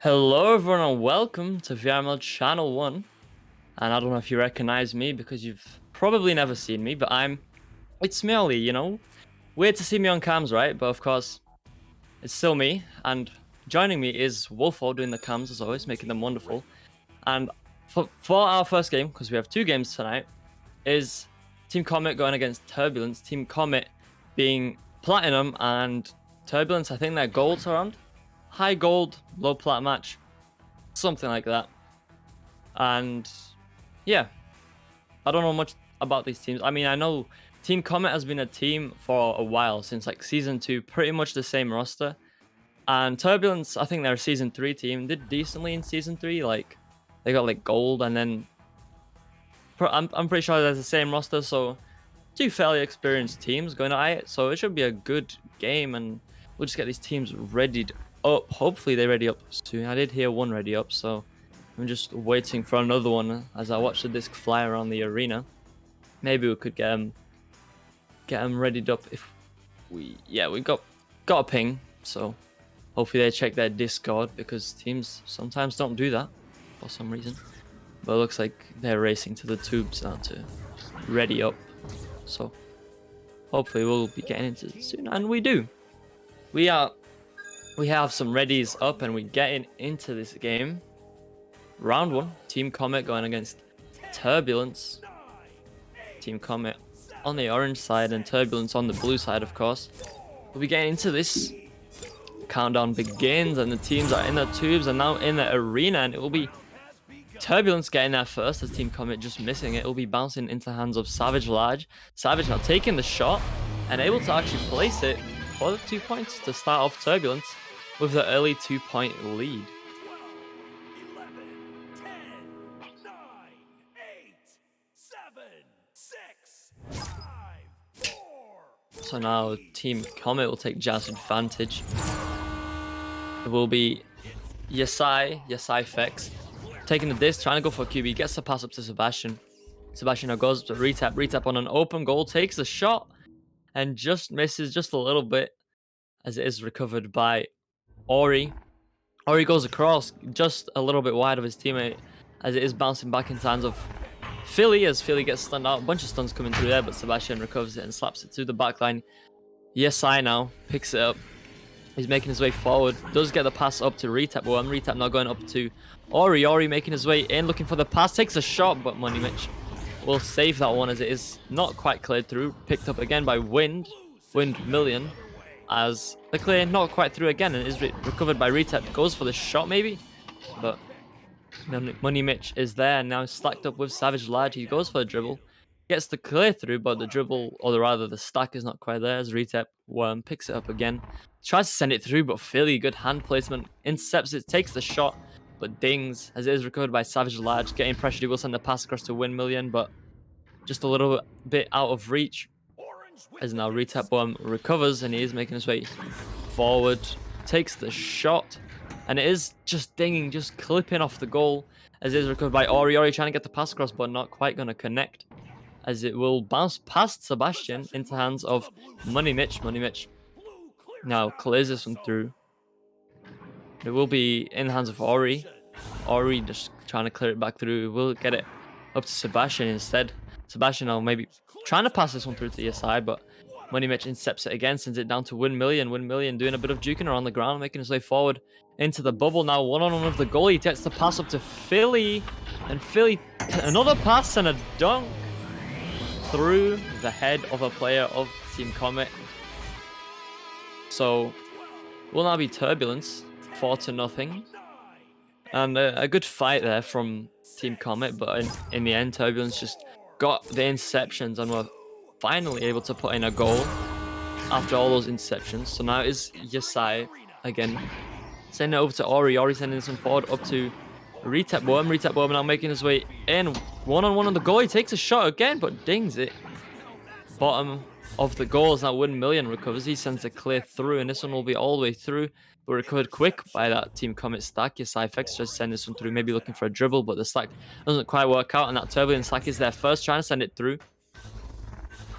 Hello everyone and welcome to VRML Channel 1. And I don't know if you recognize me because you've probably never seen me, but it's me, Ollie, you know? Weird to see me on cams, right? But of course, it's still me. And joining me is Wolfo doing the cams as always, making them wonderful. And for our first game, because we have two games tonight, is Team Comet going against Turbulence. Team Comet being Platinum and Turbulence, I think their gold's around. High gold, low plat match, something like that. And yeah, I don't know much about these teams. I mean, I know Team Comet has been a team for a while, since like season 2, pretty much the same roster. And Turbulence, I think they're a season 3 team, did decently in season 3. Like they got like gold, and then I'm pretty sure there's the same roster. So two fairly experienced teams going at it. So it should be a good game, and we'll just get these teams readied up. Hopefully they ready up soon. I did hear one ready up, so I'm just waiting for another one as I watch the disc fly around the arena. Maybe we could get them readied up if we got a ping. So hopefully they check their Discord, because teams sometimes don't do that for some reason. But it looks like they're racing to the tubes now to ready up. So hopefully we'll be getting into it soon, and we do. We have some readies up, and we're getting into this game. Round 1, Team Comet going against Turbulence. Team Comet on the orange side and Turbulence on the blue side, of course. We'll be getting into this. Countdown begins, and the teams are in the tubes and now in the arena, and it will be Turbulence getting there first, as Team Comet just missing it. It will be bouncing into the hands of Savage Large. Savage now taking the shot and able to actually place it for the 2 points to start off Turbulence with the early 2-point lead. 12, 11, 10, 9, 8, 7, 6, 5, 4. So now Team Comet will take just advantage. It will be Yasai Fex taking the disc, trying to go for a QB, gets the pass up to Sebastian. Sebastian now goes to retap on an open goal, takes the shot, and just misses just a little bit, as it is recovered by Ori. Ori goes across just a little bit wide of his teammate, as it is bouncing back in hands of Philly, as Philly gets stunned out. A bunch of stuns coming through there, but Sebastian recovers it and slaps it to the back line. Yesai now picks it up. He's making his way forward. Does get the pass up to Retap. Well, Retap now going up to Ori. Ori making his way in, looking for the pass. Takes a shot, but Money Mitch will save that one, as it is not quite cleared through. Picked up again by Wind Million, as the clear not quite through again, and is recovered by Retap. Goes for the shot maybe, but Money Mitch is there, and now stacked up with Savage Large. He goes for the dribble. Gets the clear through, but the dribble, or rather the stack, is not quite there, as Retap Worm picks it up again. Tries to send it through, but Philly, good hand placement, intercepts it, takes the shot, but dings, as it is recovered by Savage Large. Getting pressure, he will send the pass across to Win Million, but just a little bit out of reach, as now Retap Worm recovers, and he is making his way forward, takes the shot, and it is just dinging, just clipping off the goal, as it is recovered by Ori. Ori trying to get the pass across, but not quite going to connect, as it will bounce past Sebastian into the hands of Money Mitch. Money Mitch now clears this one through. It will be in the hands of Ori. Ori just trying to clear it back through. We'll get it up to Sebastian instead. Sebastian now maybe trying to pass this one through to the side, but Money Mitch intercepts it again, sends it down to Win Million. Win Million doing a bit of juking around the ground, making his way forward into the bubble. Now one-on-one with the goalie. Gets the pass up to Philly, and Philly another pass and a dunk through the head of a player of Team Comet. So will now be Turbulence, 4-0, and a good fight there from Team Comet, but in the end Turbulence just got the interceptions and were finally able to put in a goal after all those interceptions. So now it is Yasai again, sending it over to Ori. Ori sending this one forward up to Retap Worm. Retap Worm now making his way in, one-on-one on the goal. He takes a shot again, but dings it. Bottom of the goals now Win Million recovers. He sends a clear through, and this one will be all the way through, but recovered quick by that Team Comet stack. Yasai Fex just send this one through, maybe looking for a dribble, but the stack doesn't quite work out, and that Turbulence stack is there first, trying to send it through.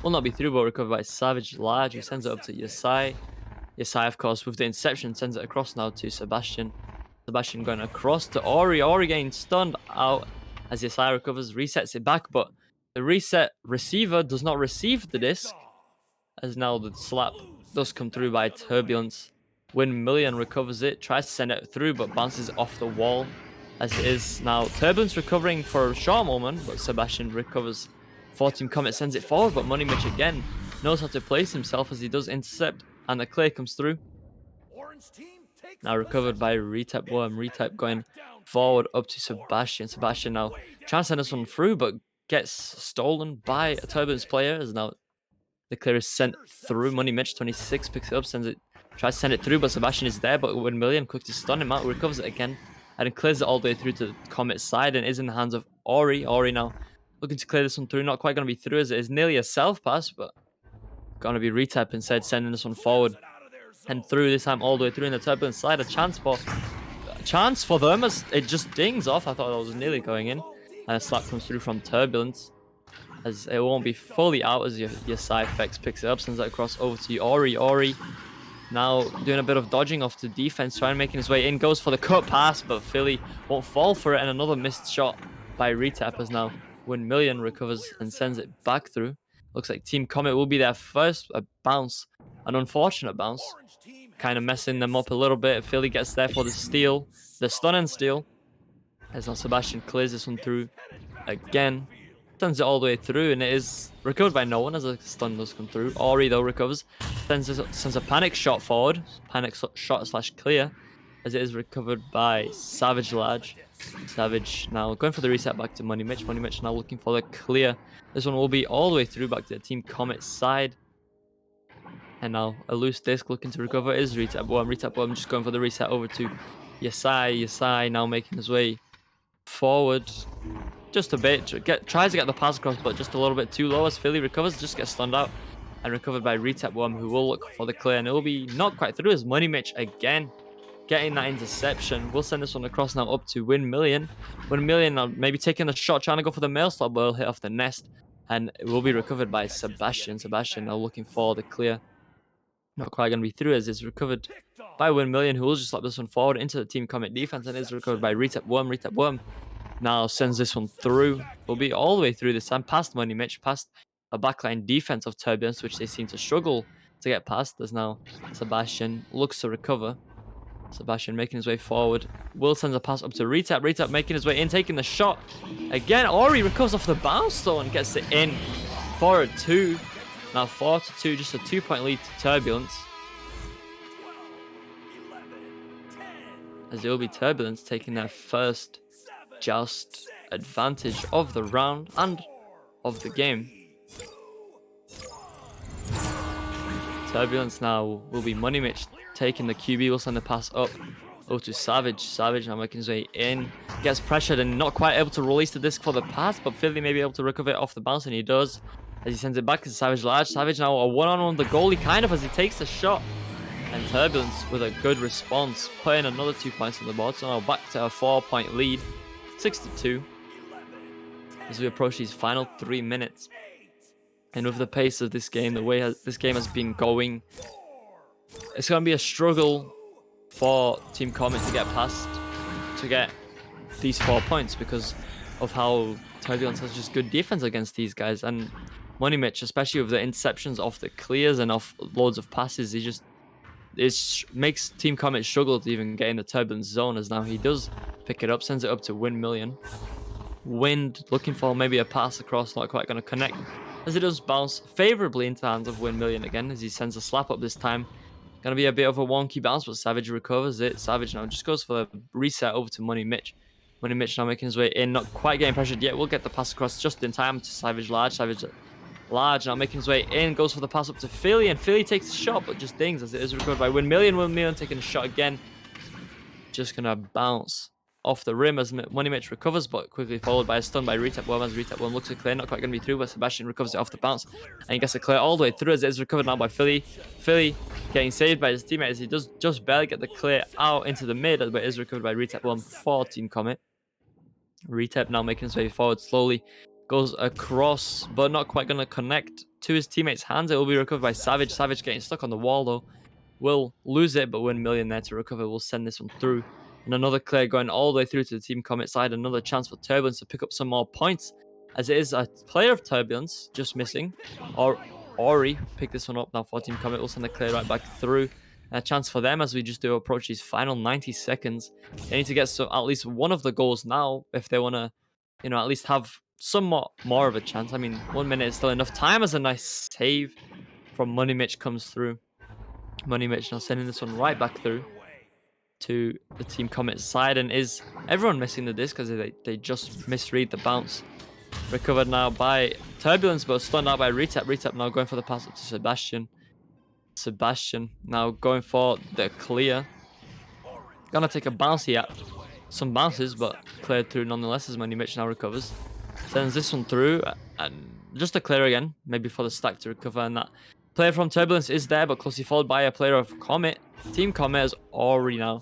Will not be through, but recovered by Savage Large, who sends it up to Yasai. Yasai, of course, with the interception, sends it across now to Sebastian. Sebastian going across to Ori. Ori getting stunned out as Yasai recovers, resets it back, but the reset receiver does not receive the disc, as now the slap does come through by Turbulence. Win Million recovers it, tries to send it through, but bounces off the wall, as it is now Turbulence recovering for a short moment, but Sebastian recovers for Team Comet, sends it forward, but Money Mitch again knows how to place himself, as he does intercept, and the clear comes through. Now recovered by Retap Worm. Retap going forward up to Sebastian. Sebastian now trying to send this one through, but gets stolen by a Turbulence player, as now the clear is sent through. Money Mitch 26 picks it up, sends it, tries to send it through, but Sebastian is there, but Win Million quick to stun him out, recovers it again, and it clears it all the way through to the Comet side, and is in the hands of Ori. Ori now looking to clear this one through, not quite going to be through, as it is nearly a self pass, but going to be Retap instead, sending this one forward and through, this time all the way through in the Turbulence side. A chance for them, as it just dings off. I thought that was nearly going in, and a slap comes through from Turbulence, as it won't be fully out, as your side effects picks it up, sends it across over to Ori. Ori Now doing a bit of dodging off the defense, trying to making his way in, goes for the cut pass, but Philly won't fall for it, and another missed shot by Retap as now Million recovers and sends it back through. Looks like Team Comet will be their first bounce, an unfortunate bounce, kind of messing them up a little bit. Philly gets there for the steal, the stun and steal, as now Sebastian clears this one through again. Sends it all the way through, and it is recovered by no one as a stun does come through. Ori, though, recovers. Sends a panic shot forward. Panic shot slash clear, as it is recovered by Savage Large. Savage now going for the reset back to Money Mitch. Money Mitch now looking for the clear. This one will be all the way through back to the Team Comet side. And now a loose disc looking to recover is Retap Worm. Retap Worm just going for the reset over to Yasai. Yasai now making his way forward just a bit, tries to get the pass across, but just a little bit too low as Philly recovers, just gets stunned out and recovered by Retap Worm, who will look for the clear, and it will be not quite through as Money Mitch again getting that interception. We'll send this one across now up to Win Million. Win Million now maybe taking the shot, trying to go for the mail slot, but will hit off the nest, and it will be recovered by Sebastian. Sebastian now looking for the clear. Not quite going to be through as it's recovered by Win Million, who will just slap this one forward into the Team Comet defense, and is recovered by Retap Worm. Retap Worm now sends this one through. Will be all the way through this time, past Money Mitch, past a backline defense of Turbulence, which they seem to struggle to get past. As now Sebastian looks to recover. Sebastian making his way forward. Will sends a pass up to Retap. Retap making his way in, taking the shot. Again, Ori recovers off the bounce though and gets it in. 4-2. Now 4-2, just a 2-point lead to Turbulence. As it will be Turbulence taking their first just advantage of the round and of the game. Turbulence now will be Money Mitch taking the QB. Will send the pass up to Savage. Savage now making his way in. Gets pressured and not quite able to release the disc for the pass, but Philly may be able to recover it off the bounce, and he does as he sends it back to Savage Large. Savage now a one-on-one with the goalie kind of as he takes the shot. And Turbulence with a good response, putting another 2 points on the board. So now back to a 4-point lead. 6-2 as we approach these final 3 minutes. And with the pace of this game, the way this game has been going, it's going to be a struggle for Team Comet to get past, to get these 4 points, because of how Turbulence has just good defense against these guys. And Money Mitch, especially with the interceptions off the clears and off loads of passes, it makes Team Comet struggle to even get in the Turbulence zone, as now he does pick it up, sends it up to Win Million. Wind looking for maybe a pass across, not quite going to connect, as it does bounce favorably into the hands of Win Million again, as he sends a slap up this time. Going to be a bit of a wonky bounce, but Savage recovers it. Savage now just goes for the reset over to Money Mitch. Money Mitch now making his way in, not quite getting pressured yet. We'll get the pass across just in time to Savage Large. Savage Large now making his way in, goes for the pass up to Philly, and Philly takes the shot, but just dings as it is recovered by Win Million. Win Million taking a shot again. Just going to bounce off the rim as Money Mitch recovers, but quickly followed by a stun by Retap Worm, as Retap Worm looks to clear, not quite going to be through, but Sebastian recovers it off the bounce, and he gets it clear all the way through as it is recovered now by Philly. Philly getting saved by his teammate as he does just barely get the clear out into the mid, but it is recovered by Retap Worm for Team Comet. Retap now making his way forward slowly, goes across, but not quite going to connect to his teammate's hands. It will be recovered by Savage. Savage getting stuck on the wall though. Will lose it, but Win Million there to recover. We'll send this one through. And another clear going all the way through to the Team Comet side. Another chance for Turbulence to pick up some more points, as it is a player of Turbulence just missing. Ori pick this one up now for Team Comet. We'll send the clear right back through. And a chance for them as we just do approach these final 90 seconds. They need to get at least one of the goals now if they want to, at least have somewhat more of a chance. I mean, 1 minute is still enough time, as a nice save from Money Mitch comes through. Money Mitch now sending this one right back through to the Team Comet side, and is everyone missing the disc because they just misread the bounce. Recovered now by Turbulence, but stunned out by Retap. Retap now going for the pass up to Sebastian. Sebastian now going for the clear. Gonna take a bounce here. Some bounces, but cleared through nonetheless as Money Mitch now recovers. Sends this one through, and just a clear again, maybe for the stack to recover, and that player from Turbulence is there, but closely followed by a player of Comet. Team Comet has already now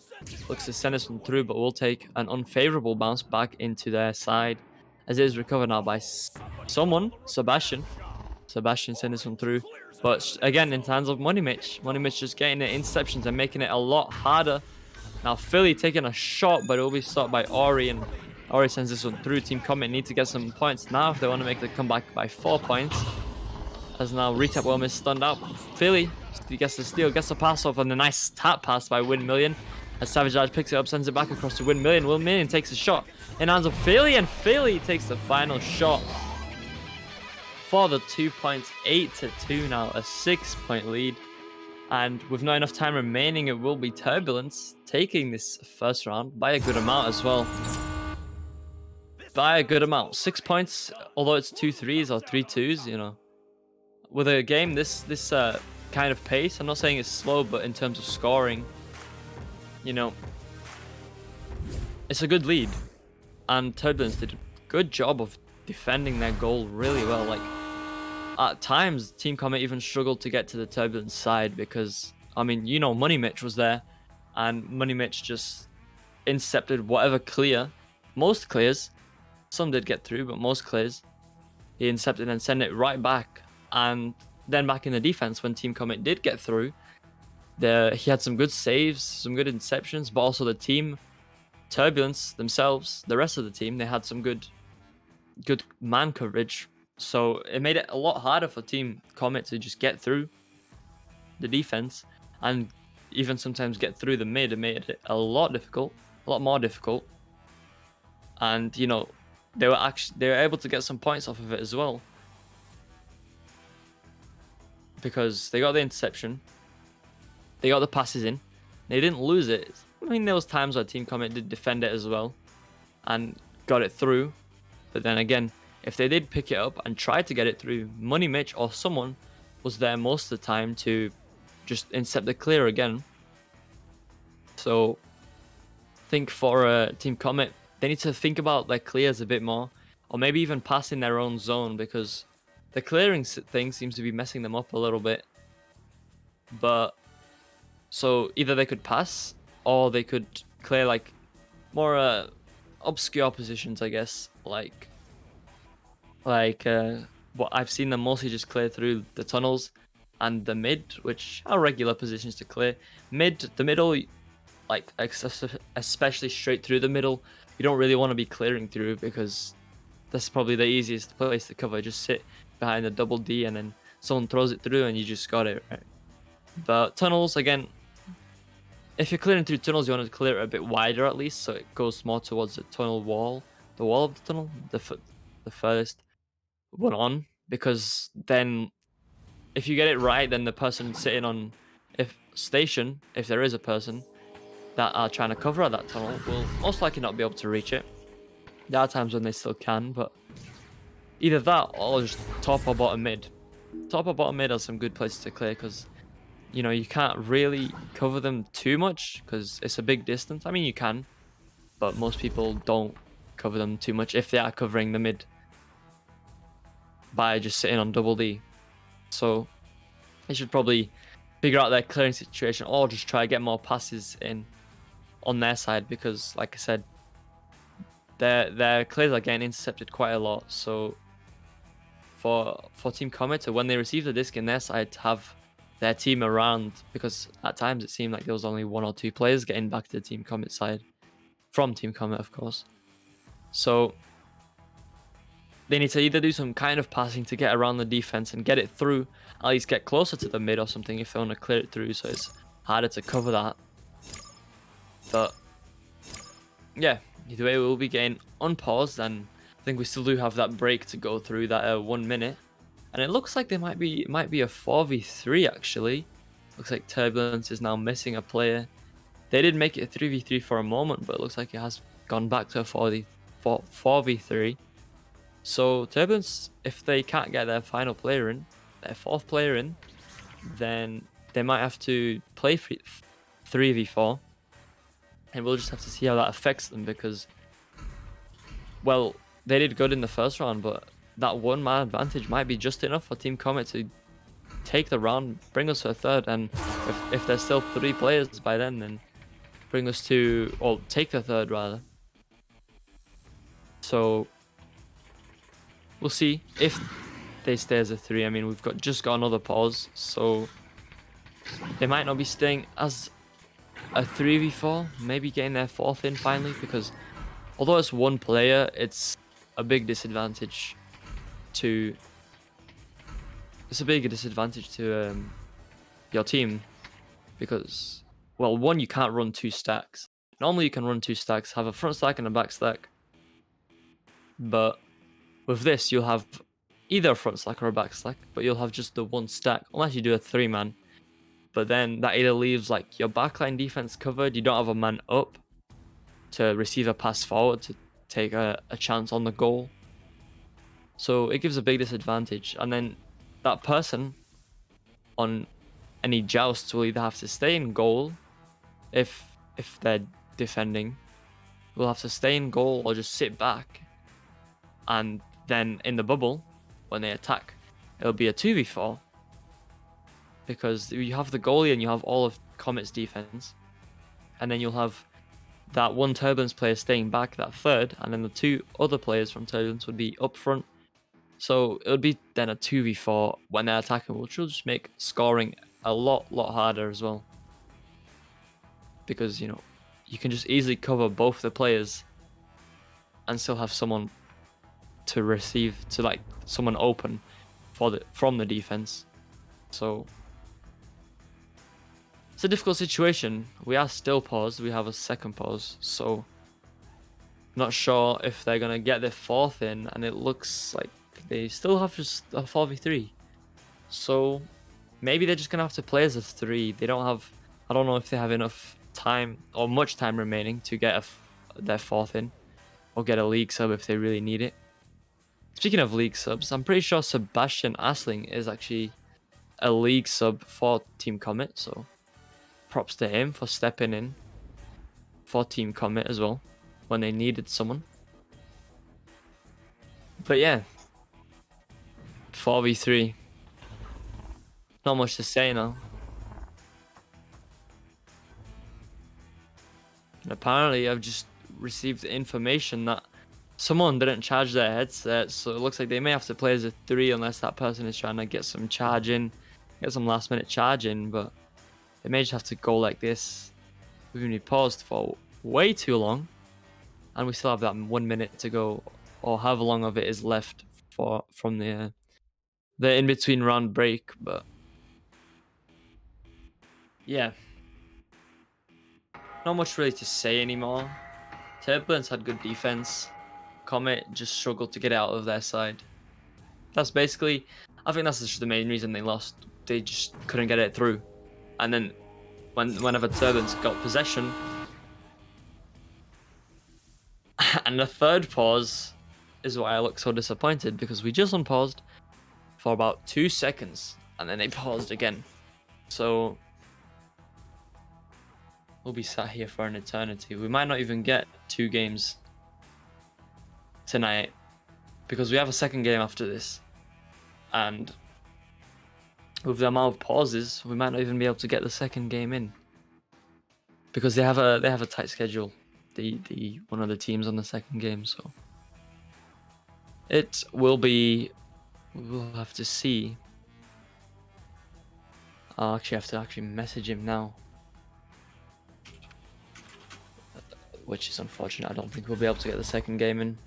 looks to send this one through, but will take an unfavorable bounce back into their side, as it is recovered now by someone, Sebastian. Sebastian sent this one through. But again, in terms of Money Mitch just getting the interceptions and making it a lot harder. Now Philly taking a shot, but it will be stopped by Ori, and Ori sends this one through. Team Comet need to get some points now if they want to make the comeback by 4 points. As now Retap Worm is stunned out. Philly gets the steal, gets the pass off, and a nice tap pass by Win Million. As Savage Edge picks it up, sends it back across to Win Million. Win Million takes a shot in hands of Philly, and Philly takes the final shot for the 2 points, 8-2 now, a 6-point lead. And with not enough time remaining, it will be Turbulence taking this first round by a good amount as well. By a good amount, 6 points, although it's 2 threes or 3 twos, you know. With a game this kind of pace, I'm not saying it's slow, but in terms of scoring, you know, it's a good lead. And Turbulence did a good job of defending their goal really well. Like, at times, Team Comet even struggled to get to the Turbulence side because, I mean, you know, Money Mitch was there, and Money Mitch just intercepted whatever clear, most clears, some did get through, but most clears, he intercepted and sent it right back. And then back in the defense, when Team Comet did get through, he had some good saves, some good interceptions, but also the team, Turbulence themselves, the rest of the team, they had some good man coverage. So it made it a lot harder for Team Comet to just get through the defense and even sometimes get through the mid. It made it a lot more difficult. And you know, they were able to get some points off of it as well, because they got the interception, they got the passes in, they didn't lose it. I mean, there was times where Team Comet did defend it as well and got it through, but then again, if they did pick it up and try to get it through, Money Mitch or someone was there most of the time to just intercept the clear again. So I think for Team Comet, they need to think about their clears a bit more, or maybe even pass in their own zone, because the clearing thing seems to be messing them up a little bit. But so either they could pass or they could clear like more obscure positions, I guess, like what I've seen them mostly just clear through the tunnels and the mid, which are regular positions to clear. The middle, like especially straight through the middle, you don't really want to be clearing through, because that's probably the easiest place to cover. Just sit behind the double D and then someone throws it through and you just got it, right? But tunnels, again, if you're clearing through tunnels, you want to clear it a bit wider at least, so it goes more towards the tunnel wall, the wall of the tunnel, the furthest one on, because then if you get it right, then the person sitting on station, if there is a person that are trying to cover that tunnel, will most likely not be able to reach it. There are times when they still can, but either that or just top or bottom mid. Top or bottom mid are some good places to clear, because you know, you can't really cover them too much because it's a big distance. I mean, you can, but most people don't cover them too much if they are covering the mid by just sitting on double D. So they should probably figure out their clearing situation, or just try to get more passes in on their side, because like I said, their clears are getting intercepted quite a lot. So for Team Comet, when they receive the disc in their side, to have their team around, because at times it seemed like there was only 1 or 2 players getting back to the Team Comet side, from Team Comet of course. So they need to either do some kind of passing to get around the defense and get it through, at least get closer to the mid or something if they want to clear it through, so it's harder to cover that. But yeah, either way, we'll be getting unpaused, and I think we still do have that break to go through, that 1 minute. And it looks like it might be a 4v3 actually. Looks like Turbulence is now missing a player. They did make it a 3v3 for a moment, but it looks like it has gone back to a 4v3. So Turbulence, if they can't get their final player in, their 4th player in, then they might have to play 3v4. And we'll just have to see how that affects them, because, well, they did good in the first round, but that 1-man advantage might be just enough for Team Comet to take the round, bring us to a 3rd, and if there's still 3 players by then bring us to, or take the 3rd rather. So we'll see if they stay as a 3. I mean, we've just got another pause, so they might not be staying as a 3v4, maybe getting their 4th in finally, because although it's one player, it's a big disadvantage to your team, because, well, one, you can't run 2 stacks. Normally you can run 2 stacks, have a front stack and a back stack, but with this you'll have either a front stack or a back stack, but you'll have just the 1 stack unless you do a 3-man. But then that either leaves like your backline defense covered, you don't have a man up to receive a pass forward to take a chance on the goal, so it gives a big disadvantage. And then that person on any jousts will either have to stay in goal if they're defending, will have to stay in goal or just sit back, and then in the bubble when they attack it'll be a 2v4 because you have the goalie and you have all of Comet's defense, and then you'll have that one Turbulence player staying back, that third, and then the 2 other players from Turbulence would be up front. So it would be then a 2v4 when they're attacking, which will just make scoring a lot harder as well, because, you know, you can just easily cover both the players and still have someone to receive, to like someone open from the defense. So it's a difficult situation. We are still paused. We have a second pause, so not sure if they're gonna get their 4th in, and it looks like they still have just a 4v3. So maybe they're just gonna have to play as a 3. They don't have, I don't know if they have enough time or much time remaining to get their 4th in, or get a league sub if they really need it. Speaking of league subs, I'm pretty sure Sebastian Asling is actually a league sub for Team Comet, so props to him for stepping in for Team Comet as well when they needed someone. But yeah, 4v3. Not much to say now. And apparently I've just received information that someone didn't charge their headset, so it looks like they may have to play as a 3 unless that person is trying to get some charge in, get some last minute charge in, but they may just have to go like this. We've been paused for way too long, and we still have that 1 minute to go, or however long of it is left from the in-between round break. But yeah, not much really to say anymore. Turbulence had good defense. Comet just struggled to get out of their side. That's basically, I think that's just the main reason they lost. They just couldn't get it through. And then whenever Turbulence got possession, and the third pause is why I look so disappointed, because we just unpaused for about 2 seconds and then they paused again. So we'll be sat here for an eternity. We might not even get 2 games tonight because we have a second game after this, and with the amount of pauses we might not even be able to get the second game in because they have a tight schedule, the one of the teams on the second game. So it will be, we'll have to see. I'll actually have to message him now, which is unfortunate. I don't think we'll be able to get the second game in.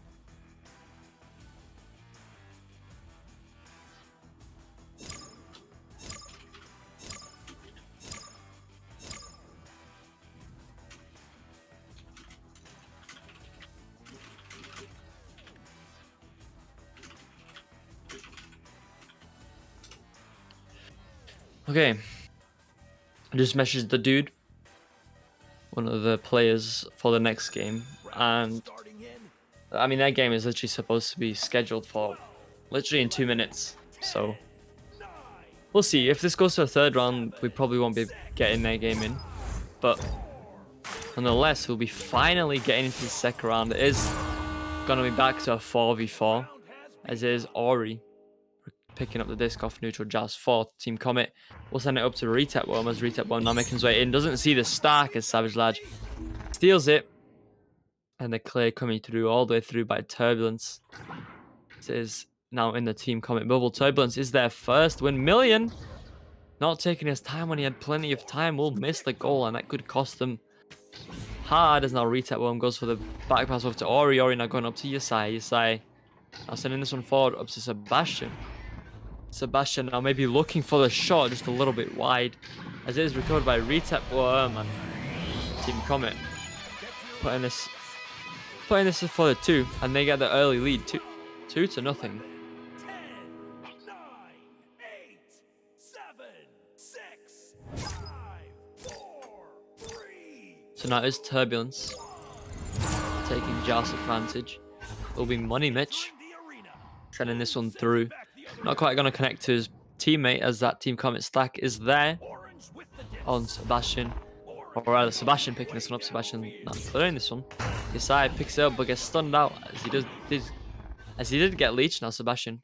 Okay, I just messaged the dude, one of the players for the next game, and I mean that game is literally supposed to be scheduled for literally in 2 minutes, so we'll see. If this goes to a third round, we probably won't be getting their game in, but nonetheless we'll be finally getting into the second round. It is gonna be back to a 4v4, as is Ori picking up the disc off neutral jazz for Team Comet. We'll send it up to Retap Worm, as Retap Worm now making his way in. Doesn't see the stack as Savage Lad steals it. And the clear coming through all the way through by Turbulence. This is now in the Team Comet bubble. Turbulence is their first win. Million not taking his time when he had plenty of time will miss the goal, and that could cost them hard. As now Retap Worm goes for the back pass over to Ori. Ori now going up to Yasai. Yasai now sending this one forward up to Sebastian. Sebastian now maybe looking for the shot just a little bit wide, as it is recovered by Retap Worm and Team Comet putting this for the 2, and they get the early lead, 2-0. 10, 9, 8, 7, 6, 5, 4, 3. So now it's Turbulence taking Joust advantage. It'll be Money Mitch sending this one through. Not quite going to connect to his teammate, as that Team Comet stack is there on Sebastian. Or rather, Sebastian picking this one up. Sebastian not clearing this one. Yasai picks it up but gets stunned out as he did get leeched. Now Sebastian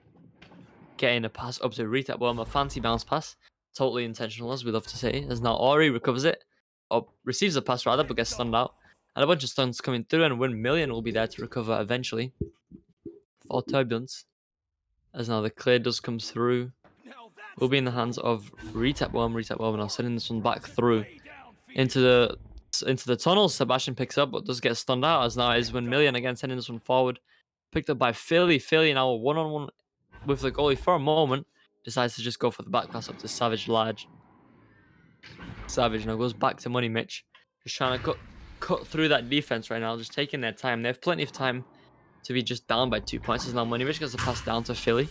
getting a pass up to Retap Worm, a fancy bounce pass. Totally intentional, as we love to say. As now Ori recovers it, or receives a pass rather, but gets stunned out. And a bunch of stuns coming through, and Win Million will be there to recover eventually for Turbulence. As now the clear does come through. Will be in the hands of Retap Worm. Retap Worm now sending this one back through into the tunnel. Sebastian picks up but does get stunned out, as now is Win Million again sending this one forward. Picked up by Philly. Philly now one-on-one with the goalie for a moment. Decides to just go for the back pass up to Savage Large. Savage now goes back to Money Mitch. Just trying to cut through that defense right now. Just taking their time. They have plenty of time to be just down by 2 points. As now Money Mitch gets the pass down to Philly.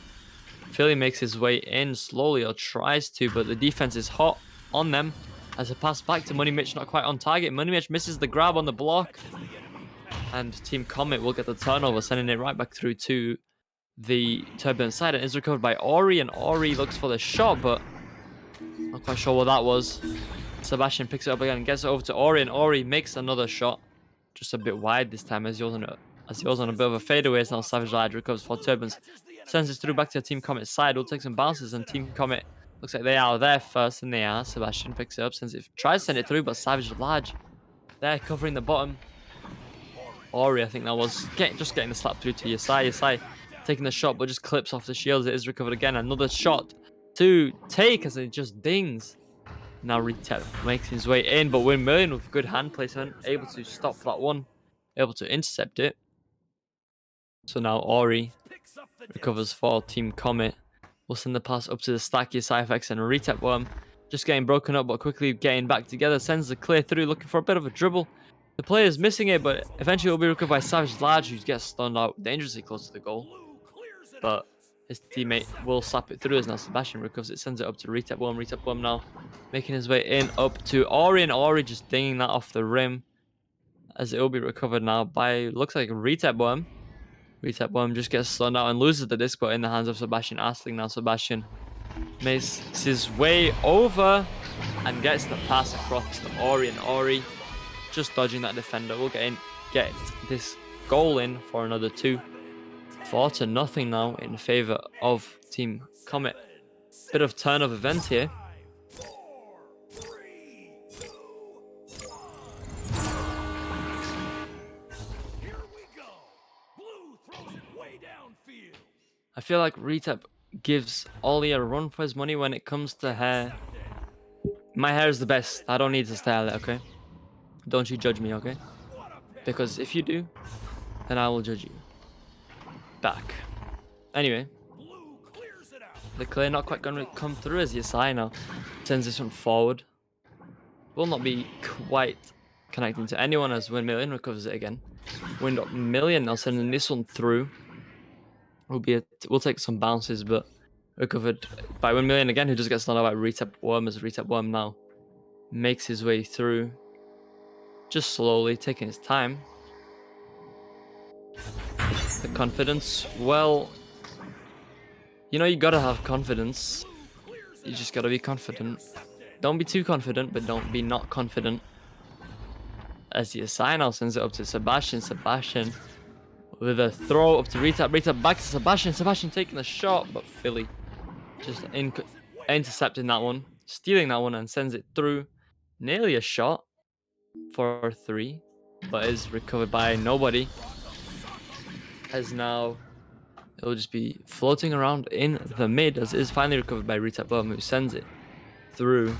Philly makes his way in slowly, or tries to, but the defense is hot on them. As a pass back to Money Mitch, not quite on target. Money Mitch misses the grab on the block. And Team Comet will get the turnover, sending it right back through to the Turbulence side. And is recovered by Ori, and Ori looks for the shot, but not quite sure what that was. Sebastian picks it up again and gets it over to Ori, and Ori makes another shot. Just a bit wide this time, as he was on a bit of a fadeaway. As now Savage Large recovers for Turbulence. Sends it through back to Team Comet's side. Will take some bounces, and Team Comet looks like they are there first, and they are. Sebastian picks it up, tries to send it through, but Savage Large there covering the bottom. Ori, I think that was just getting the slap through to Yasai. Yasai taking the shot, but just clips off the shields. It is recovered again. Another shot to take, as it just dings. Now Retap makes his way in, but Win Million with good hand placement, able to stop that one, able to intercept it. So now Ori recovers for Team Comet. Will send the pass up to the stacky Cyphex, and Retap Worm just getting broken up, but quickly getting back together. Sends the clear through, looking for a bit of a dribble. The player is missing it, but eventually it will be recovered by Savage Large, who gets stunned out dangerously close to the goal. But his teammate will slap it through, as now Sebastian recovers it, sends it up to Retap Worm. Retap Worm now making his way in up to Ori, and Ori just dinging that off the rim, as it will be recovered now by, looks like, Retap Worm. Retap Worm just gets stunned out and loses the disc, but in the hands of Sebastian Asling. Now Sebastian makes his way over and gets the pass across to Ori, and Ori just dodging that defender will get this goal in for another 2. 4-0 now in favor of Team Comet. Bit of turn of events here. I feel like Retap gives Ollie a run for his money when it comes to hair. My hair is the best. I don't need to style it, okay? Don't you judge me, okay? Because if you do, then I will judge you back. Anyway, the clear not quite going to come through, as Yasai now sends this one forward. Will not be quite connecting to anyone, as Win Million recovers it again. Win Million now sending this one through. We'll take some bounces, but recovered by Win Million again, who just gets stunned out by Retap Worm, as Retap Worm now makes his way through. Just slowly, taking his time. The confidence, well, you know, you gotta have confidence. You just gotta be confident. Don't be too confident, but don't be not confident. As Yasai now sends it up to Sebastian. Sebastian with a throw up to Retap. Retap back to Sebastian. Sebastian taking the shot, but Philly just intercepting that one, stealing that one, and sends it through. Nearly a shot for 3, but is recovered by nobody. As now It'll just be floating around in the mid as it is finally recovered by Retap Bomb, who sends it through.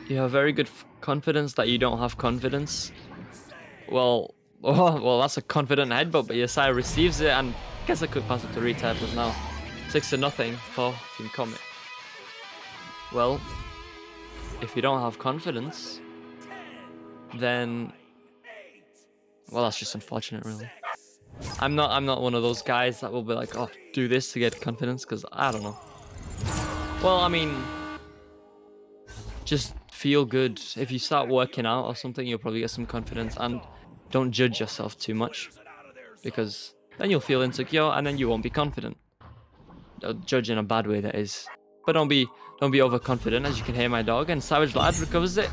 You have very good confidence that you don't have confidence. Well, well, that's a confident headbutt, but Yesai receives it and gets a quick pass up to Retap. Is now 6-0 for Team Comet. Well, if you don't have confidence, then, well, that's just unfortunate, really. I'm not one of those guys that will be like, oh, do this to get confidence, because I don't know. Well, I mean, just feel good. If you start working out or something, you'll probably get some confidence, and don't judge yourself too much, because then you'll feel insecure and then you won't be confident. Judge in a bad way, that is. But don't be overconfident, as you can hear my dog. And Savage Lad recovers it,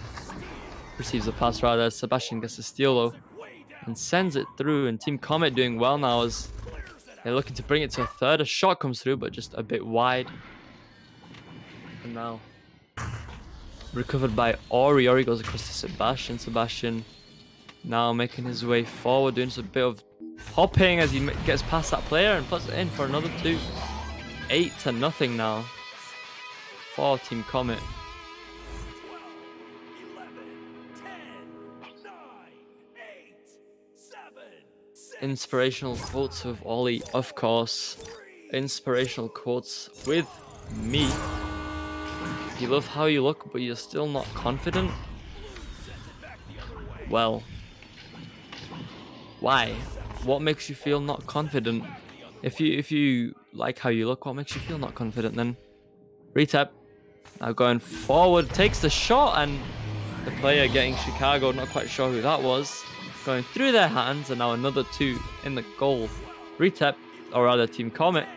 receives a pass rather. Sebastian gets a steal though, and sends it through. And Team Comet doing well now as they're looking to bring it to a third. A shot comes through, but just a bit wide. And now recovered by Ori. Ori goes across to Sebastian. Sebastian now making his way forward, doing a bit of hopping as he gets past that player and puts it in for another 2. 8-0 now for Team Comet. 12, 11, 10, 9, 8, 7, 6, Inspirational quotes with Ollie, of course. Inspirational quotes with me. You love how you look, but you're still not confident. Well, why? What makes you feel not confident? If you like how you look, what makes you feel not confident then? Retap. Now going forward, takes the shot, and the player getting Chicago, not quite sure who that was, going through their hands, and now another 2 in the goal. Retap, or rather Team Comet,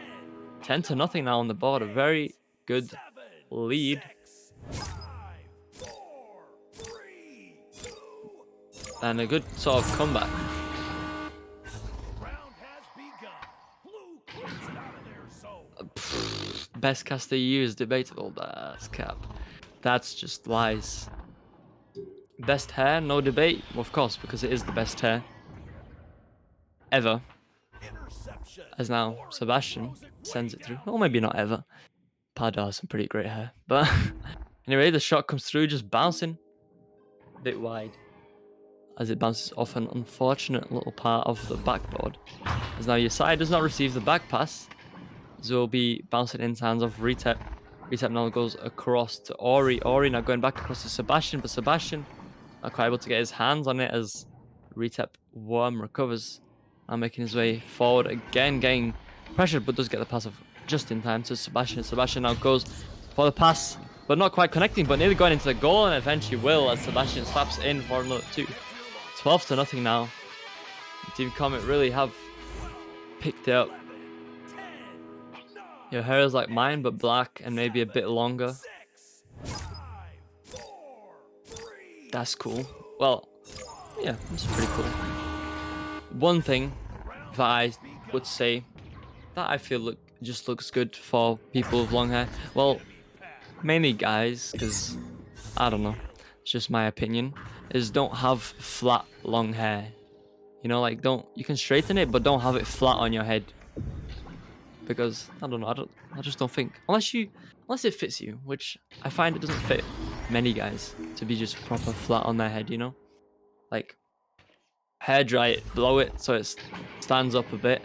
10-0 now on the board. A very good lead. 5, 4, 3, 2, And a good sort of comeback. round has begun. Blue clears it out of their zone. Best caster you is debatable. That's cap. That's just lies. Best hair, no debate. Well, of course, because it is the best hair ever. Interception. As now Sebastian sends it through. Or maybe not ever. Pardo has some pretty great hair. But anyway, the shot comes through, just bouncing a bit wide, as it bounces off an unfortunate little part of the backboard. As now Yesai does not receive the back pass, so will be bouncing into hands of Retap. Retap now goes across to Ori. Ori now going back across to Sebastian, but Sebastian not quite able to get his hands on it as Retap Worm recovers. Now making his way forward again, getting pressured, but does get the pass off just in time to Sebastian. Sebastian now goes for the pass, but not quite connecting, but nearly going into the goal, and eventually will, as Sebastian slaps in for another 2. 12-0 now. Team Comet really have picked it up. Your hair is like mine, but black and maybe a bit longer. 6, 5, 4, 3, That's cool. Well, yeah, that's pretty cool. One thing that I would say that I feel just looks good for people with long hair, well, mainly guys, because I don't know, it's just my opinion, is don't have flat long hair. You know, like you can straighten it, but don't have it flat on your head. Because I don't know, I just don't think, unless it fits you, which I find it doesn't fit many guys to be just proper flat on their head, you know? Like, hair dry it, blow it so it stands up a bit,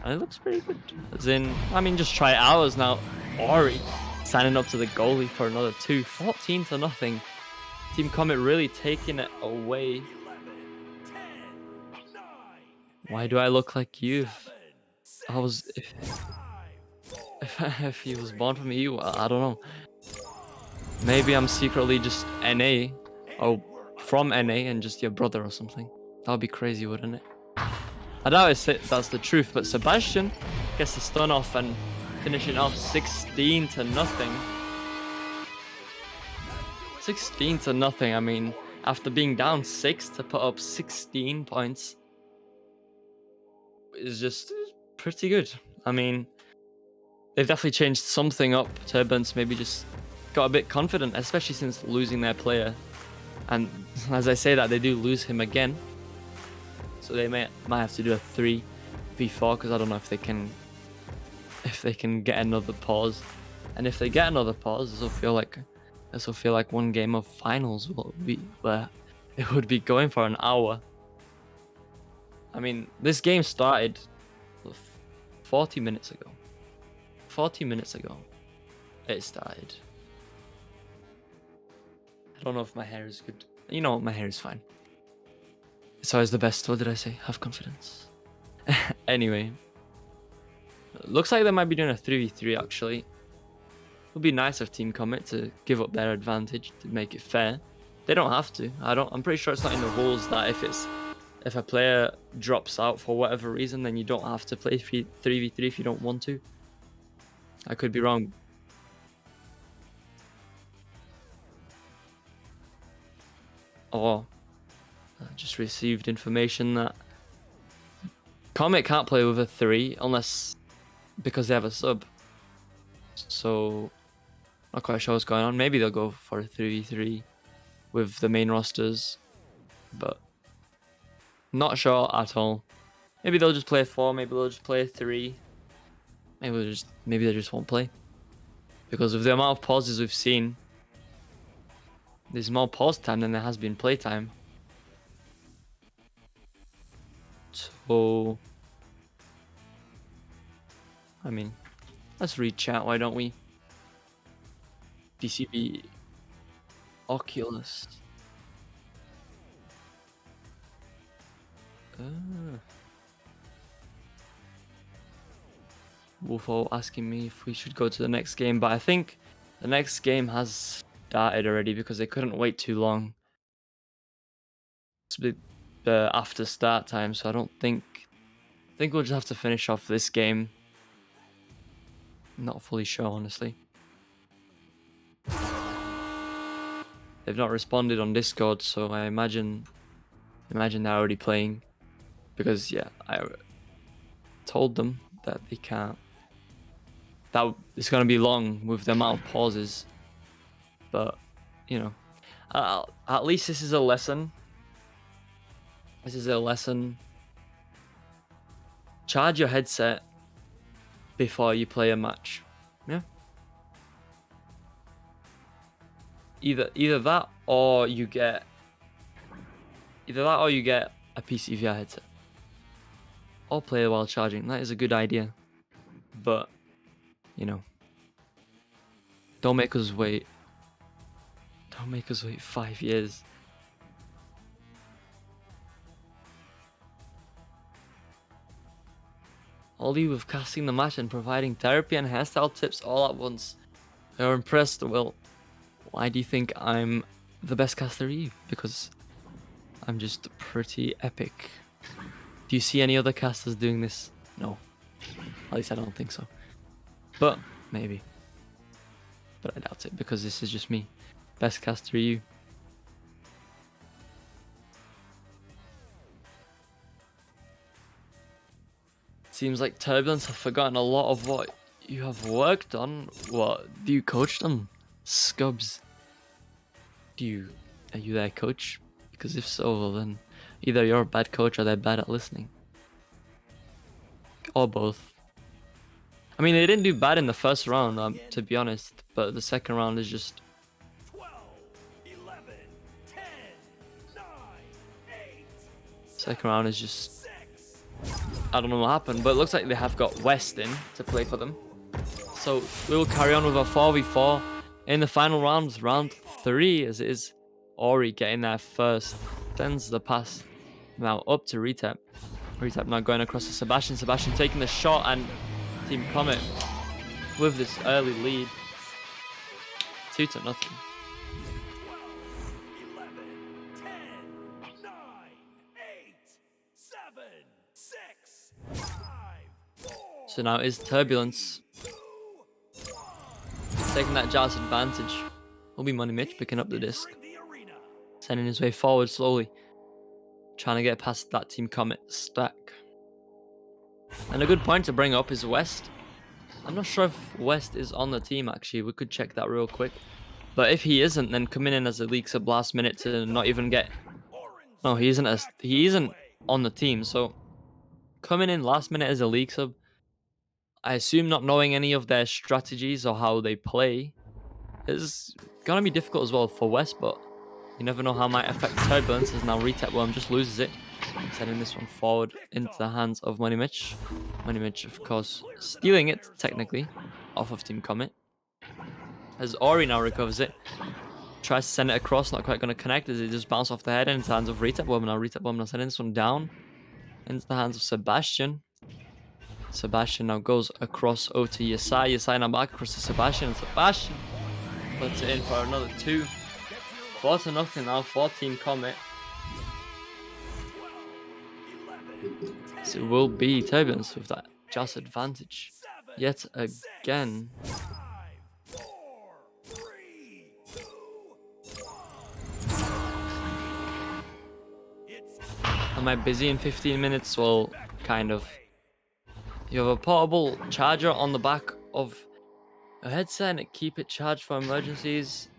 and it looks pretty good. As in, I mean, just try it out. As now Ori signing up to the goalie for another 2. 14-0. Team Comet really taking it away. 11, 10, 9, Why do I look like you? 7, I was, 5, 4, if he was born from you, I don't know. Maybe I'm secretly just NA, or from NA, and just your brother or something. That would be crazy, wouldn't it? I doubt that's the truth, but Sebastian gets the stun off and finishing off 16-0. 16-0. I mean, after being down 6 to put up 16 points is just pretty good. I mean, they've definitely changed something up. Turbulence maybe just got a bit confident, especially since losing their player. And as I say that, they do lose him again. So they might have to do a 3v4 because I don't know if they can get another pause. And if they get another pause, this will feel like one game of finals will be where it would be going for an hour. I mean, this game started 40 minutes ago. 40 minutes ago, it started. I don't know if my hair is good. You know what? My hair is fine. It's always the best. What did I say? Have confidence. Anyway. Looks like they might be doing a 3v3 actually. It would be nice of Team Comet to give up their advantage to make it fair. They don't have to. I'm pretty sure it's not in the rules that if a player drops out for whatever reason, then you don't have to play 3v3 if you don't want to. I could be wrong. Or I just received information that Comet can't play with a 3 unless because they have a sub. So not quite sure what's going on. Maybe they'll go for a 3v3 with the main rosters, but not sure at all. Maybe they'll just play a 4, maybe they'll just play a 3. Maybe they just won't play. Because of the amount of pauses we've seen, there's more pause time than there has been play time. So I mean, let's read chat, why don't we? DCB Oculus. Wolfo asking me if we should go to the next game, but I think the next game has started already because they couldn't wait too long. It's the after start time, so I think we'll just have to finish off this game. I'm not fully sure, honestly. They've not responded on Discord, so I imagine they're already playing. Because yeah, I told them that they can't. That it's gonna be long with the amount of pauses, but you know, at least this is a lesson. This is a lesson. Charge your headset before you play a match. Yeah. Either that or you get a PCVR headset. Or play while charging. That is a good idea. But you know, don't make us wait 5 years. Only with casting the match and providing therapy and hairstyle tips all at once. You're impressed? Well, why do you think I'm the best caster you? Because I'm just pretty epic. Do you see any other casters doing this? No. At least I don't think so. But maybe. But I doubt it because this is just me. Best caster you. Seems like Turbulence have forgotten a lot of what you have worked on. What do you coach them? Scubs. Are you their coach? Because if so, well then either you're a bad coach or they're bad at listening. Or both. I mean, they didn't do bad in the first round, to be honest, but the second round is just 12, 11, 10, 9, 8, second round is just 6. I don't know what happened, but it looks like they have got West in to play for them. So we'll carry on with a 4v4 in the final round, round 3, as it is Ori getting there first. Sends the pass now up to Retap. Retap now going across to Sebastian. Sebastian taking the shot, and Team Comet with this early lead. 2-0. 12, 11, 10, 9, 8, 7, 6, 5, 4. So now is Turbulence taking that Jar's advantage. Will be Money Mitch picking up the disc, sending his way forward slowly, trying to get past that Team Comet stack. And a good point to bring up is West. I'm not sure if West is on the team actually. We could check that real quick. But if he isn't, then coming in as a league sub last minute to not even get... No, he isn't on the team. So coming in last minute as a league sub, I assume not knowing any of their strategies or how they play is gonna be difficult as well for West, but you never know how it might affect Turbulence, as now Retap Worm just loses it, sending this one forward into the hands of Money Mitch. Money Mitch, of course, stealing it, technically, off of Team Comet. As Ori now recovers it, tries to send it across, not quite going to connect, as it just bounced off the head into the hands of Retap Worm. Now Retap Worm now sending this one down into the hands of Sebastian. Sebastian now goes across over to Yasai. Yasai now back across to Sebastian, and Sebastian puts it in for another 2. 4-0 now for Team Comet. So it will be Turbulence with that just advantage yet again. Am I busy in 15 minutes? Well, kind of. You have a portable charger on the back of a headset and keep it charged for emergencies.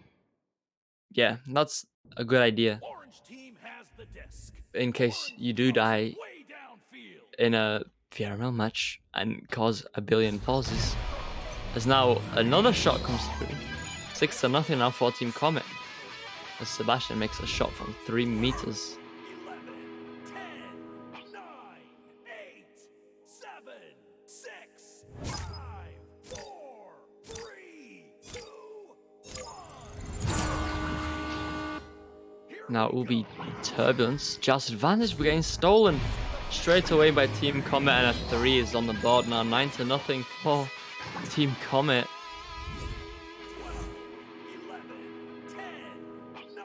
Yeah, that's a good idea. In case you do die in a VRML match and cause a billion pauses. As now another shot comes through. 6-0 now for Team Comet. As Sebastian makes a shot from 3 meters. 11, 10, 9, 8, 7, 6, 5, 4, 3, 2, 1. Now it will be Turbulence. Just advantage, we're getting stolen straight away by Team Comet, and a 3 is on the board now. 9-0 for Team Comet. 11, 10, 9,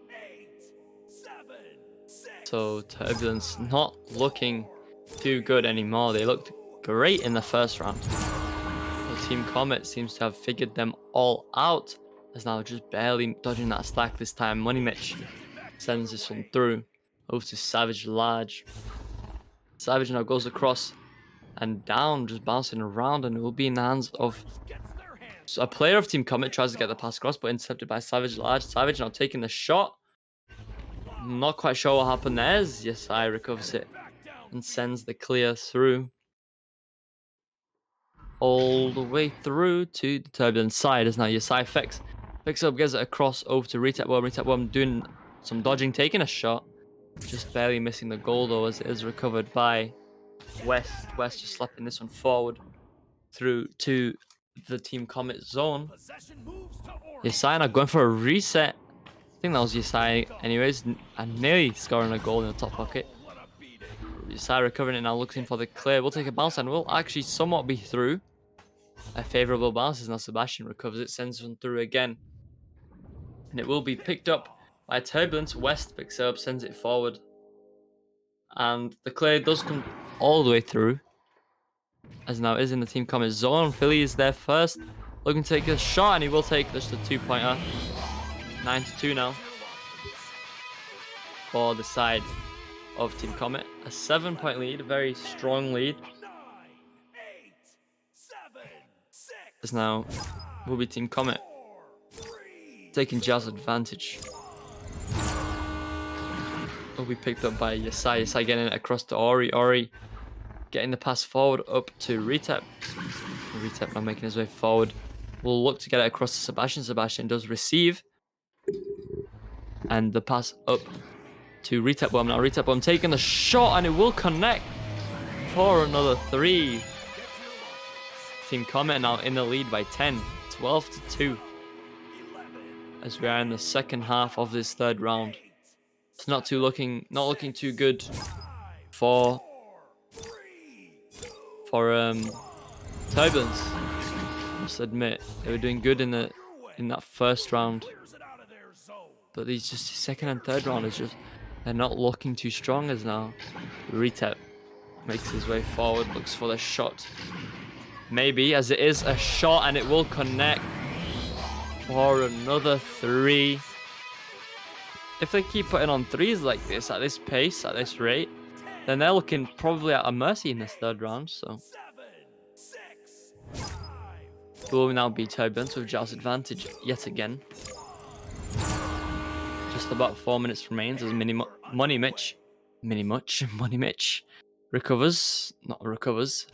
8, 7, 6. So Turbulence not looking too good anymore. They looked great in the first round. So Team Comet seems to have figured them all out. As now just barely dodging that stack this time. Money Mitch sends this one through. Over to Savage Large. Savage now goes across and down, just bouncing around, and it will be in the hands of a player of Team Comet. Tries to get the pass across, but intercepted by Savage Large. Savage now taking the shot. Not quite sure what happened there. Yasai recovers it and sends the clear through. All the way through to the Turbulence side, as now Yasai picks up, gets it across over to Retap Worm. Retap Worm doing some dodging, taking a shot. Just barely missing the goal though, as it is recovered by West. West just slapping this one forward through to the Team Comet zone. Yasai now going for a reset. I think that was Yasai anyways, and nearly scoring a goal in the top pocket. Yasai recovering it now, looking for the clear. We'll take a bounce and we'll actually somewhat be through. A favourable bounce as now Sebastian recovers it, sends one through again. And it will be picked up by Turbulence. West picks it up, sends it forward. And the clear does come all the way through. As now is in the Team Comet zone. Philly is there first, looking to take a shot, and he will take just a 2-pointer. 9-2 now for the side of Team Comet. A 7-point lead, a very strong lead. As now will be Team Comet taking Jazz advantage. Will be picked up by Yasai. Yasai getting it across to Ori. Ori getting the pass forward up to Retap. Retap now making his way forward. Will look to get it across to Sebastian. Sebastian does receive. And the pass up to Retap Worm. Now Retap Worm taking the shot, and it will connect for another 3. Team Comet now in the lead by 10. 12-2. As we are in the second half of this third round. It's not looking too good for Turbulence. I must admit, they were doing good in that first round, but these second and third round is just, they're not looking too strong. As now Retap makes his way forward, looks for the shot. Maybe, as it is a shot, and it will connect for another 3. If they keep putting on 3s like this, at this pace, at this rate, then they're looking probably at a mercy in this third round. So 7, 6, 5, 4, It will now be Turbulence with Joust advantage yet again. Just about 4 minutes remains as Money Mitch recovers. Not recovers.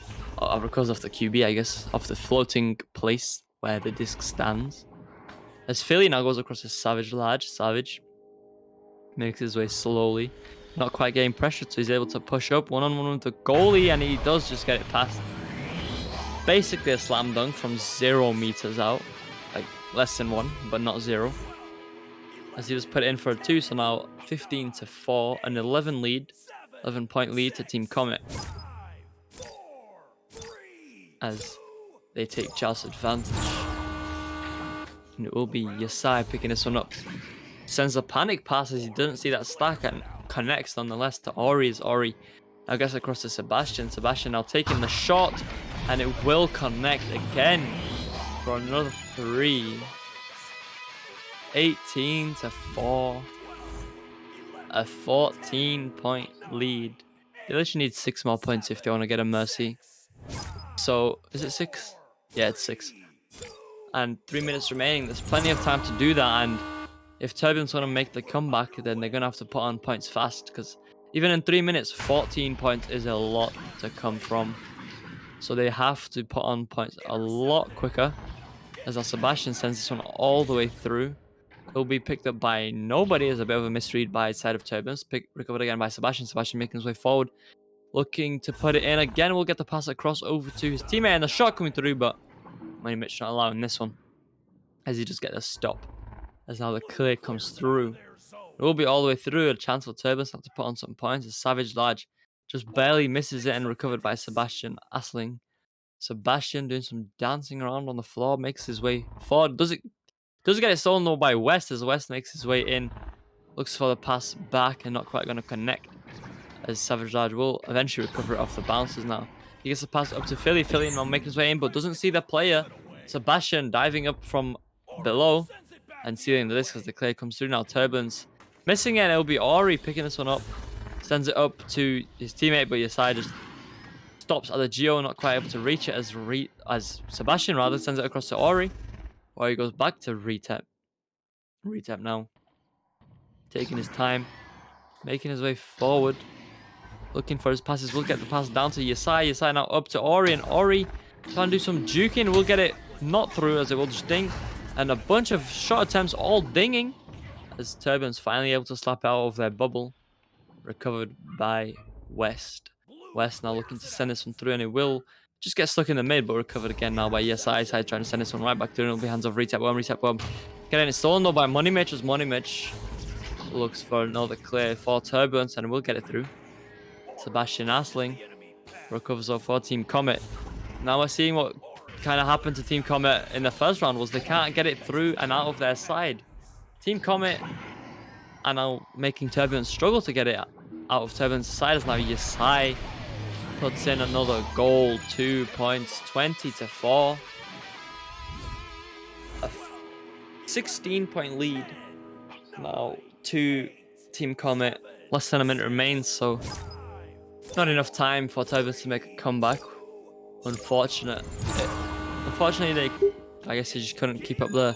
Recovers off the QB, I guess. Off the floating place where the disc stands. As Philly now goes across a Savage Large. Savage makes his way slowly. Not quite getting pressured, so he's able to push up one-on-one with the goalie, and he does just get it past. Basically a slam dunk from 0 meters out. Like, less than 1, but not 0. As he just put it in for a 2, so now 15-4, an 11-point lead to Team Comet. As they take Joust advantage. And it will be Yasai picking this one up. Sends a panic pass as he doesn't see that stack and connects nonetheless to Ori. As Ori now gets across to Sebastian. Sebastian now taking the shot, and it will connect again for another 3. 18-4. A 14-point lead. They literally need 6 more points if they want to get a mercy. So, is it 6? Yeah, it's 6. And 3 minutes remaining. There's plenty of time to do that, and if Turbulence want to make the comeback, then they're going to have to put on points fast, because even in 3 minutes, 14 points is a lot to come from. So they have to put on points a lot quicker, as our Sebastian sends this one all the way through. It'll be picked up by nobody as a bit of a misread by side of Turbulence. Recovered again by Sebastian. Sebastian making his way forward, looking to put it in again. We'll get the pass across over to his teammate, and the shot coming through, but Money Mitch not allowing this one, as he just gets a stop. As now the clear comes through. It will be all the way through. A chance for Turbulence have to put on some points. A Savage Large just barely misses it and recovered by Sebastian Asling. Sebastian doing some dancing around on the floor, makes his way forward. Doesn't get it stolen though by West, as West makes his way in. Looks for the pass back and not quite going to connect, as Savage Large will eventually recover it off the bounces now. He gets the pass up to Philly. Philly now making his way in, but doesn't see the player. Sebastian diving up from below and sealing the disc as the clear comes through now. Turbulence missing it. It'll be Ori picking this one up. Sends it up to his teammate, but Yasai just stops at the Geo, not quite able to reach it, as Sebastian rather sends it across to Ori. Ori goes back to Retap. Retap now. Taking his time. Making his way forward. Looking for his passes. We'll get the pass down to Yasai. Yasai now up to Ori, and Ori trying to do some juking. We'll get it not through, as it will just ding. And a bunch of shot attempts all dinging, as Turbulence finally able to slap out of their bubble. Recovered by West. West now looking to send this one through, and it will just get stuck in the mid, but recovered again now by Yasai. Side trying to send this one right back through, and it'll be hands off Retap 1, Retap 1. Getting it stolen though by Money Mitch, as Money Mitch looks for another clear for Turbulence, and will get it through. Sebastian Asling recovers off for Team Comet. Now we're seeing what kind of happened to Team Comet in the first round, was they can't get it through and out of their side. Team Comet are now making Turbulence struggle to get it out of Turbulence's side, as now Yasai puts in another goal. 2 points, 20-4. A 16-point lead now to Team Comet. Less than a minute remains, so not enough time for Turbulence to make a comeback. Unfortunately, I guess they just couldn't keep up the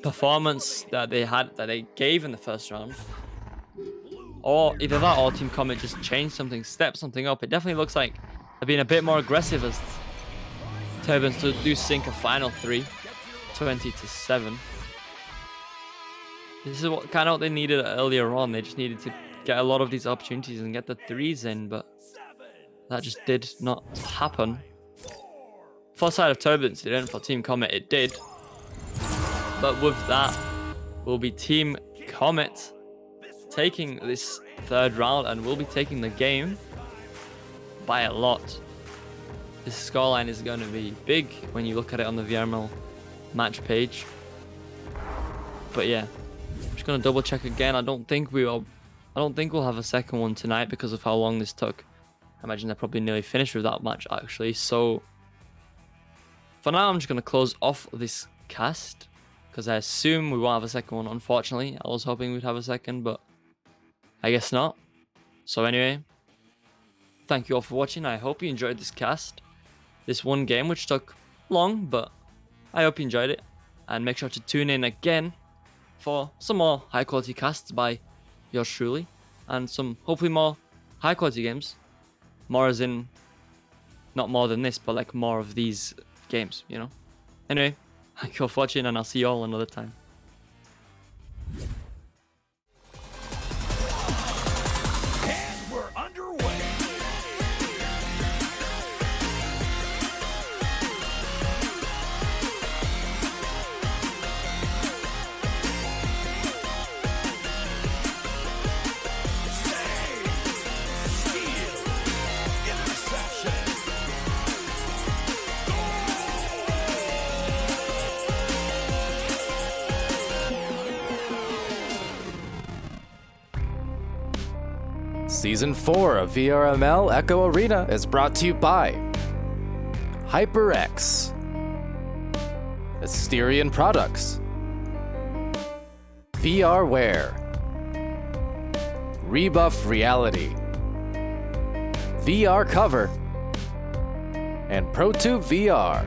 performance that they gave in the first round. Or either that, or Team Comet just changed something, stepped something up. It definitely looks like they're being a bit more aggressive, as Turbulence do sink a final 3, 20-7. This is what they needed earlier on. They just needed to get a lot of these opportunities and get the 3s in, but that just did not happen. For side of Turbulence, it didn't. For Team Comet, it did. But with that, will be Team Comet taking this third round, and will be taking the game by a lot. This scoreline is going to be big when you look at it on the VRML match page. But yeah, I'm just going to double check again. I don't think we'll have a second one tonight because of how long this took. I imagine they're probably nearly finished with that match actually. So for now, I'm just going to close off this cast, because I assume we won't have a second one. Unfortunately, I was hoping we'd have a second, but I guess not. So anyway, thank you all for watching. I hope you enjoyed this cast. This one game, which took long, but I hope you enjoyed it, and make sure to tune in again for some more high quality casts by yours truly, and some hopefully more high quality games. More as in, not more than this, but like more of these games, you know? Anyway, thank you all for watching, and I'll see you all another time. And we're underway. Save! Steal! Interception! Season 4 of VRML Echo Arena is brought to you by HyperX, Asterion Products, VRware, Rebuff Reality, VR Cover, and ProTube VR.